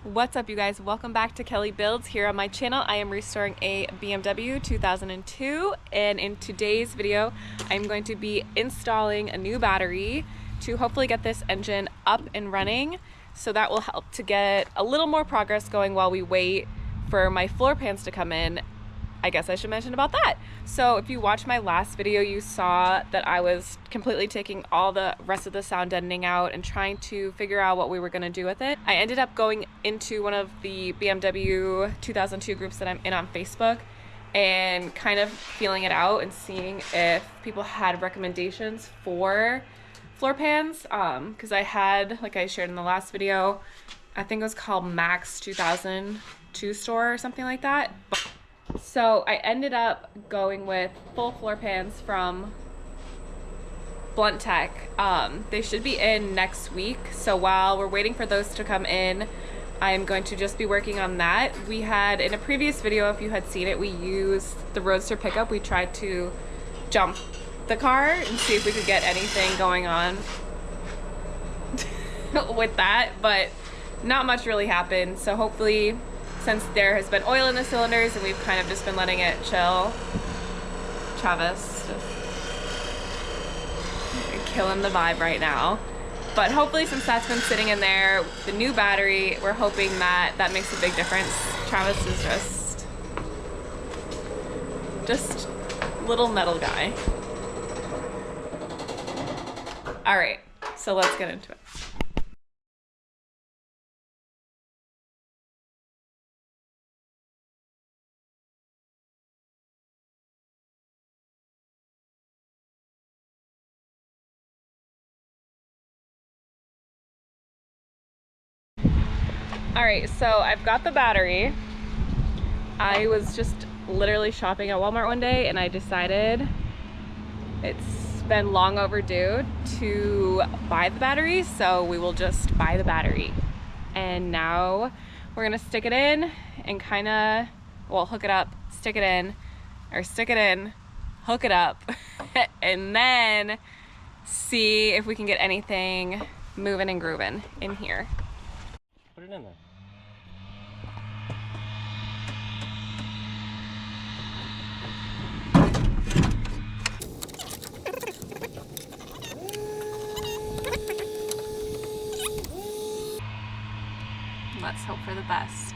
What's up, you guys? Welcome back to Kelly Builds. Here on my channel, I am restoring a BMW 2002, and in today's video, I'm going to be installing a new battery to hopefully get this engine up and running. So that will help to get a little more progress going while we wait for my floor pans to come in. I guess I should mention about that. So if you watched my last video, you saw that I was completely taking all the rest of the sound deadening out and trying to figure out what we were gonna do with it. I ended up going into one of the BMW 2002 groups that I'm in on Facebook and kind of feeling it out and seeing if people had recommendations for floor pans. Because I had, like I shared in the last video, I think it was called Max 2002 store or something like that. So I ended up going with full floor pans from Blunt Tech. They should be in next week. So while we're waiting for those to come in, I'm going to just be working on that. We had, in a previous video, if you had seen it, we used the Roadster pickup. We tried to jump the car and see if we could get anything going on with that, but not much really happened. So hopefully, since there has been oil in the cylinders and we've kind of just been letting it chill. Travis just killing the vibe right now. But hopefully, since that's been sitting in there, the new battery, we're hoping that that makes a big difference. Travis is just little metal guy. All right, so let's get into it. All right, so I've got the battery. I was just literally shopping at Walmart one day and I decided it's been long overdue to buy the battery, so we will just buy the battery. And now we're gonna stick it in and kind of, well, hook it up, stick it in, or stick it in, hook it up, and then see if we can get anything moving and grooving in here. Put it in there. Let's hope for the best.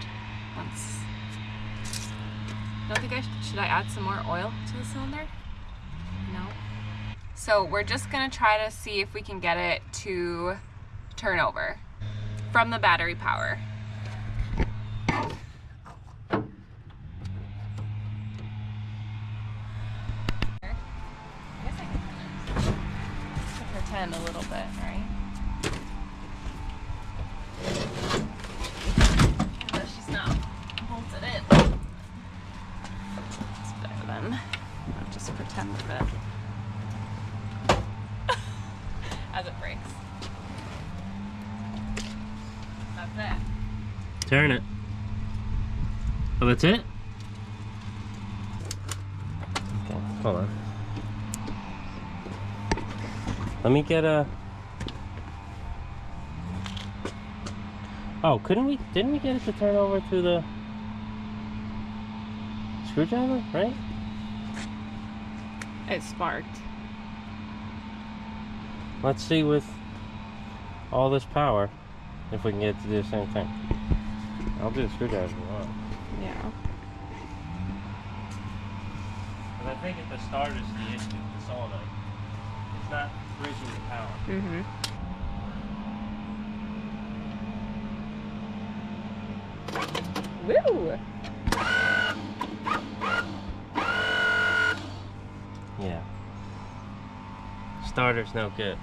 Don't think should I add some more oil to the cylinder? No. So we're just gonna try to see if we can get it to turn over from the battery power. I guess I can pretend a little bit, right? She's not bolted in. It's better than I'll just pretend a bit as it breaks. That's it. Turn it. Oh, that's it? Okay, hold on. Let me get a... Oh, didn't we get it to turn over through the screwdriver, right? It sparked. Let's see with all this power if we can get it to do the same thing. I'll do the screwdriver if you want. Yeah. But I think at the start is the issue, the solenoid. It's not bridging the power. Mm-hmm. Woo! Yeah. Starter's no good.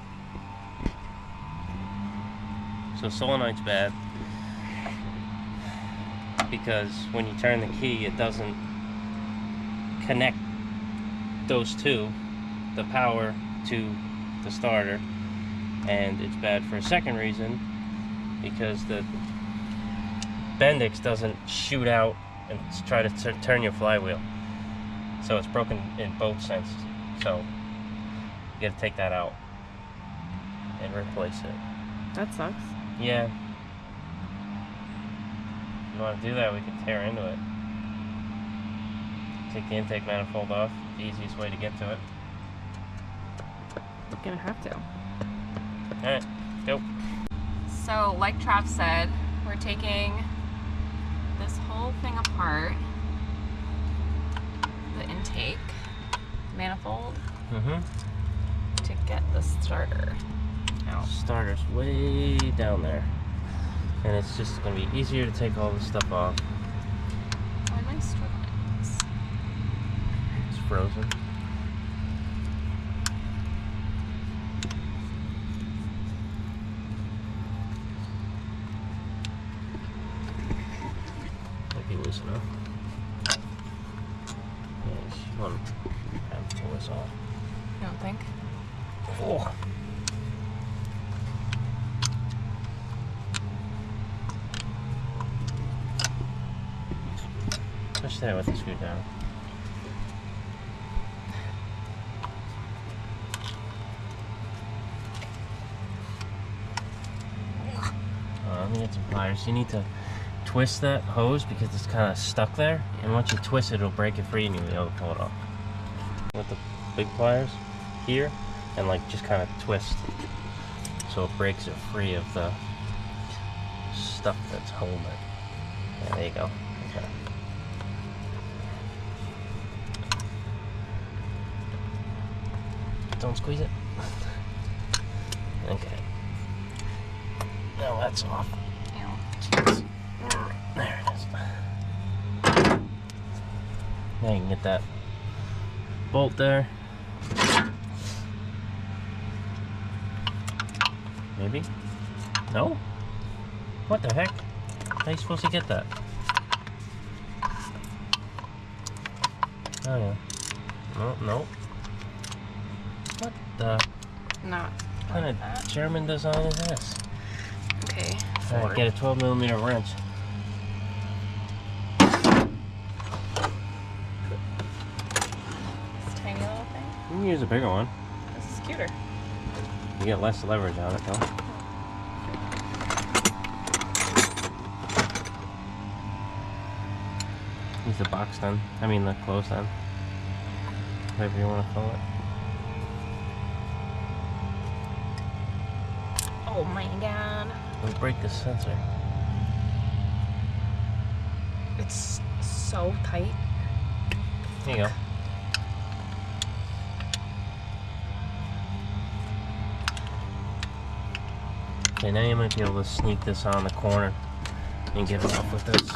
So solenoid's bad because when you turn the key, it doesn't connect those two, the power to the starter, and it's bad for a second reason because the Bendix doesn't shoot out and try to turn your flywheel, so it's broken in both senses. So you got to take that out and replace it. That sucks. Yeah. you want to do that, we can tear into it. Take the intake manifold off. The easiest way to get to it. We're gonna have to. Alright, go. So, like Trav said, we're taking this whole thing apart. The intake manifold to get the starter out. Starter's way down there. And it's just going to be easier to take all this stuff off. Why am I struggling? It's frozen. Might be loose enough. Yeah, you want to pull this off. You don't think? Oh. Push that with the screwdriver. Let me get some pliers. You need to twist that hose because it's kind of stuck there, and once you twist it, it'll break it free and you'll be able to pull it off. With the big pliers here, and like just kind of twist so it breaks it free of the stuff that's holding it. Yeah, there you go. Okay. Don't squeeze it. Okay. Now that's off. Jeez. There it is. Now you can get that bolt there. Maybe? No? What the heck? How are you supposed to get that? Oh yeah. No, no. What the? Not What kind of German design is this? Okay. Alright, get a 12mm wrench. This tiny little thing. You can use a bigger one. This is cuter. You get less leverage on it though. Use the box then. I mean the close then. Whatever you want to call it. Oh my god. Don't break the sensor. It's so tight. There you go. Okay, now you might be able to sneak this on the corner and get it off with this.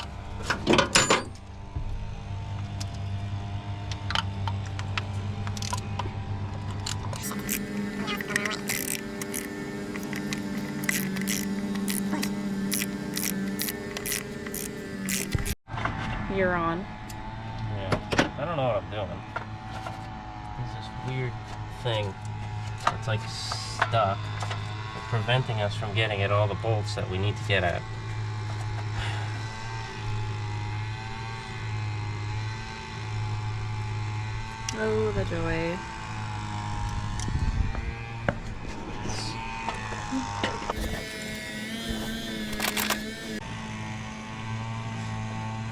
You're on. Yeah, I don't know what I'm doing. There's this weird thing that's like stuck, preventing us from getting at all the bolts that we need to get at. Oh, the joy.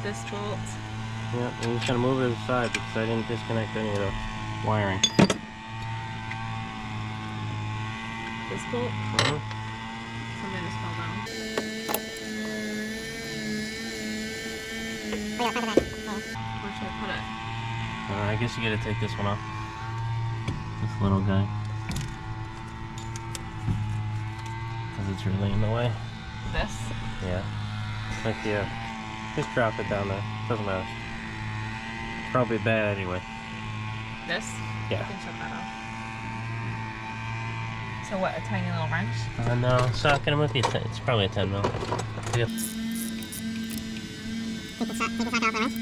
This bolt. Yeah, and you just gotta move it to the side because I didn't disconnect any of the wiring. This bolt. Something just fell down. Where should I put it? I guess you gotta take this one off. This little guy. Because it's really in the way. This? Yeah. Like, yeah. Just drop it down there. Doesn't matter. It's probably bad anyway. This? Yeah. I can shut that off. So what, a tiny little wrench? No, it's not gonna be a 10. It's probably a 10 mil. Yeah. Take the sock out of the wrench,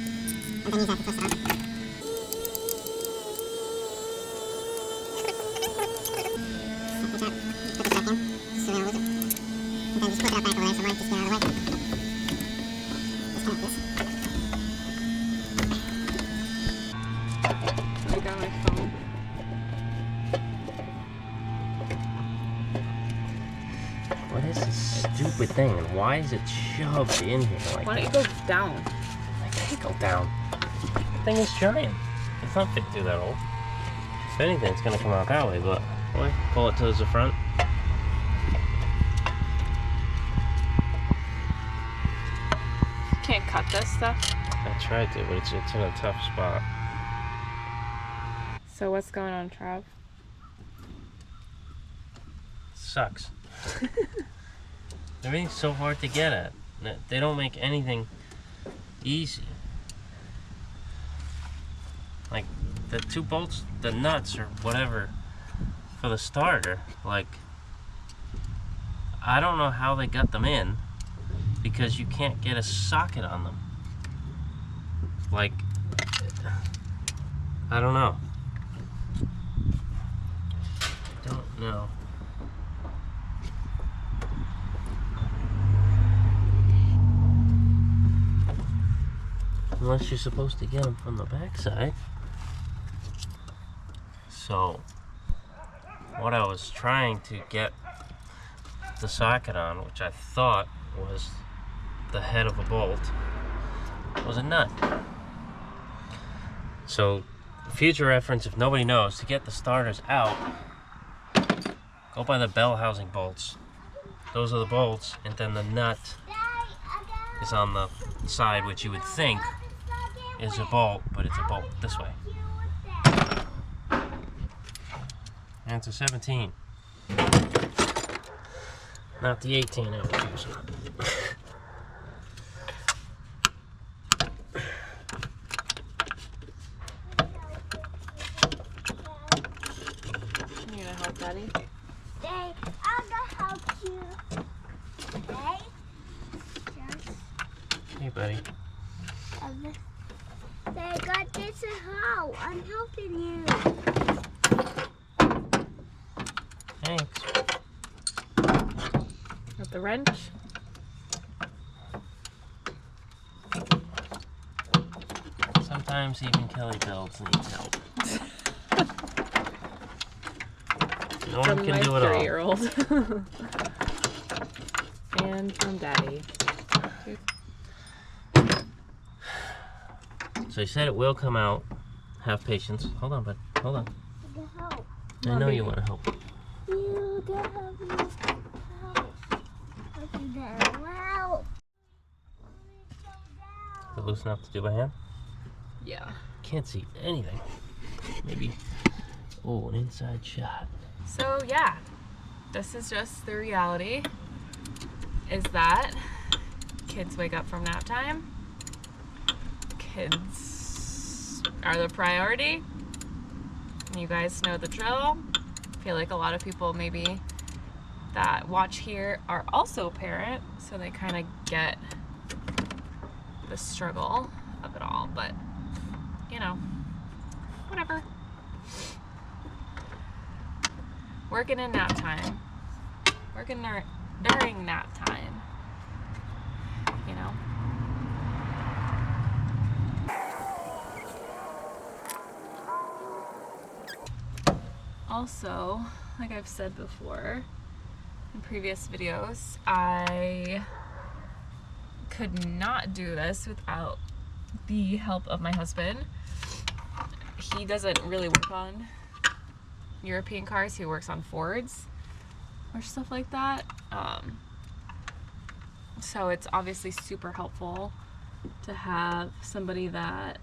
and then use that to twist it up. Put the sock in, so we don't lose it. And then just flip it up back over there so Mark just get out of the way. Just connect this. I got my phone. What is this stupid thing, and why is it shoved in here like Why don't that? you go down? I can't go down. The thing is giant. It's not fit through that hole. If anything, it's gonna come out that way, but boy, pull it towards the front. Can't cut this stuff. I tried to, but it's in a tough spot. So what's going on, Trav? Sucks. Everything's so hard to get at. They don't make anything easy. Like the 2 bolts, the nuts or whatever for the starter, like I don't know how they got them in because you can't get a socket on them. Like, I don't know. Don't know. Unless you're supposed to get them from the backside. So, what I was trying to get the socket on, which I thought was the head of a bolt, was a nut. So, future reference, if nobody knows, to get the starters out, go by the bell housing bolts. Those are the bolts, and then the nut is on the side, which you would think is a bolt, but it's a bolt this way. And it's a 17. Not the 18 I was using. You gonna help Daddy? I'm gonna help you. Okay? Hey, buddy. They got this at home. I'm helping you. Thanks. With the wrench? Sometimes even Kelly Builds needs help. No one From can my do it all. 3-year-old. And from Daddy. So he said it will come out. Have patience. Hold on, bud. Hold on. I can help. I know you want to help. You can help me. Help. Help you there. Help. Is it loose enough to do by hand? Yeah. Can't see anything. Maybe. Oh, an inside shot. So yeah, this is just the reality, is that kids wake up from nap time. Kids are the priority. You guys know the drill. I feel like a lot of people maybe that watch here are also a parent, so they kind of get the struggle of it all, but you know, whatever. Working in nap time. Working during nap time. You know? Also, like I've said before in previous videos, I could not do this without the help of my husband. He doesn't really work on European cars, he works on Fords or stuff like that. So it's obviously super helpful to have somebody that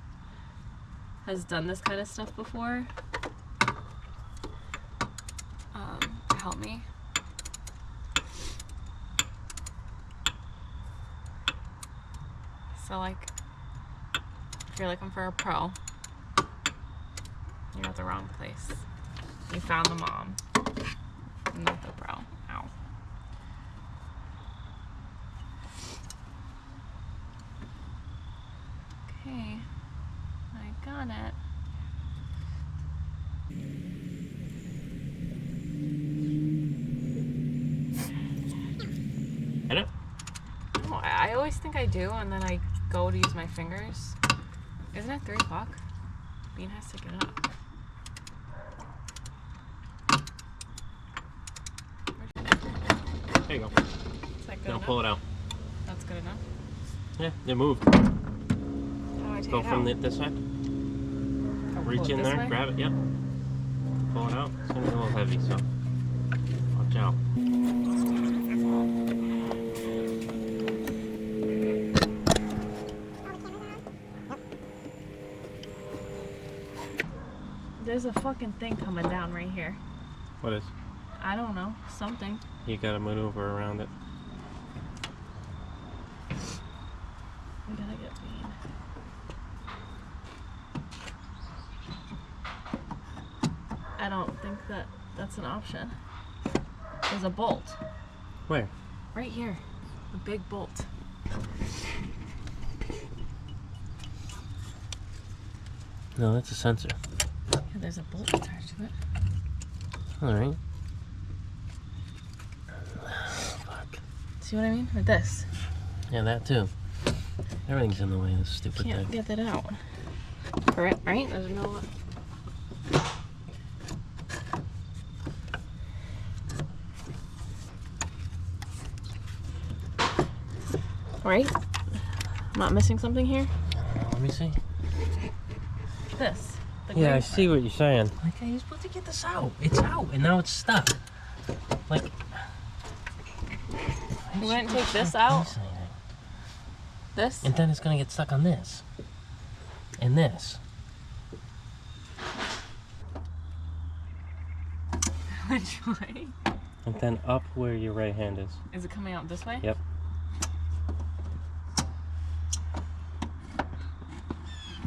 has done this kind of stuff before to help me. So like, if you're looking for a pro, you're at the wrong place. You found the mom, not the pro. Ow. Okay, I got it. Hit it? Oh, I always think I do, and then I go to use my fingers. Isn't it 3 o'clock? Bean has to get up. There you go. It's like that good Now enough? pull it out. That's good enough. Yeah, it moved. How do I take Go it from out? this side. Oh, Reach pull it in this there, way? grab it, yep. Pull it out. It's gonna be a little heavy, so watch out. There's a fucking thing coming down right here. What is? I don't know. Something. You gotta maneuver around it. We gotta get Bean. I don't think that that's an option. There's a bolt. Where? Right here. A big bolt. No, that's a sensor. Yeah, there's a bolt attached to it. Alright. Fuck. See what I mean? With this. Yeah, that too. Everything's in the way of this stupid Can't thing. get that out. Correct, right? There's no... Right? I'm not missing something here? Let me see. This. The Yeah, I green see part. what you're saying. Like, I was supposed to get this out. It's out, and now it's stuck. Like... You wouldn't take this out? This? And then it's gonna get stuck on this. And this. Which way? And then up where your right hand is. Is it coming out this way? Yep.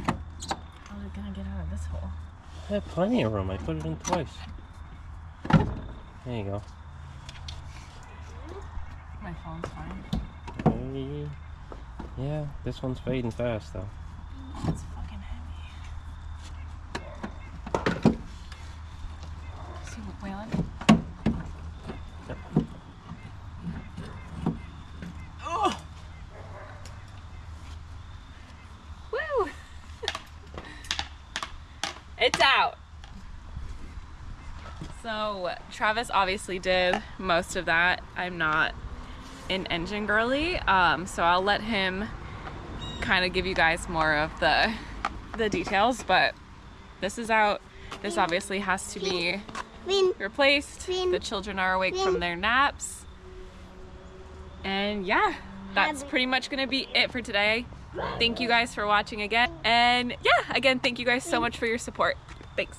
How is it gonna get out of this hole? I have plenty of room. I put it in twice. There you go. My phone's fine. Hey. Yeah, this one's fading fast though. It's fucking heavy. See what Waylon? Yep. Oh! Woo! It's out. So Travis obviously did most of that. I'm not an engine girly, so I'll let him kind of give you guys more of the details, but this is out. This obviously has to be replaced. The children are awake from their naps. And yeah, that's pretty much gonna be it for today. Thank you guys for watching again. And yeah, again, thank you guys so much for your support. Thanks.